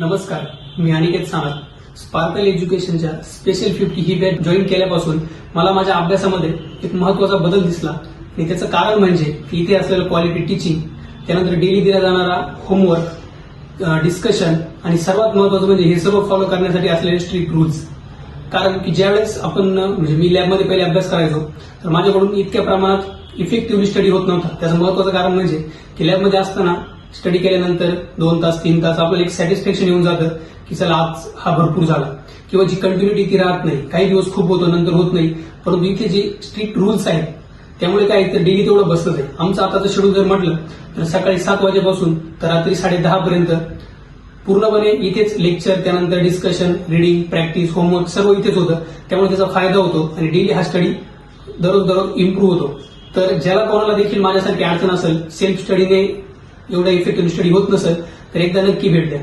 नमस्कार, मी Aniket Sanap. Sparkle एज्युकेशनच्या special 50 ही batch join केल्यापासून मला माझ्या अभ्यासामध्ये एक महत्वाचा बदल दिसला आणि त्याचं कारण म्हणजे इथे असलेलं क्वालिटी टीचिंग, त्यानंतर डेली दिला जाणारा होमवर्क, डिस्कशन आणि सर्वात महत्वाचं म्हणजे हे सर्व फॉलो करण्यासाठी असलेले स्ट्रिक्ट रूल्स. कारण की ज्यावेळेस आपण म्हणजे मी लॅबमध्ये पहिले अभ्यास करायचो तर माझ्याकडून इतक्या प्रमाणात इफेक्टिव्हली स्टडी होत नव्हता. त्याचं महत्वाचं कारण म्हणजे की लॅबमध्ये असताना स्टडी केल्यानंतर 2 तास 3 तास आपल्याला एक सॅटिस्फॅक्शन येऊन जातं की चला आज हा भरपूर झाला, किंवा जी कंटिन्युटी ती राहत नाही. काही दिवस खूप होतो, नंतर होत नाही. परंतु इथे जे स्ट्रिक्ट रूल्स आहेत त्यामुळे काय तर डेली तेवढं बसत आहे. आमचं आताचं शेड्यूल जर म्हटलं तर सकाळी 7 वाजेपासून तर रात्री 10:30 पर्यंत पूर्णपणे इथेच लेक्चर, त्यानंतर डिस्कशन, रिडिंग, प्रॅक्टिस, होमवर्क सर्व इथेच होतं. त्यामुळे त्याचा फायदा होतो आणि डेली हा स्टडी दररोज इम्प्रूव्ह होतो. तर ज्याला कोणाला देखील माझ्यासारखी अडचण असेल, सेल्फ स्टडीने एवढा इफेक्टिव्ह स्टडी होत नसेल तर एकदा नक्की भेट द्या.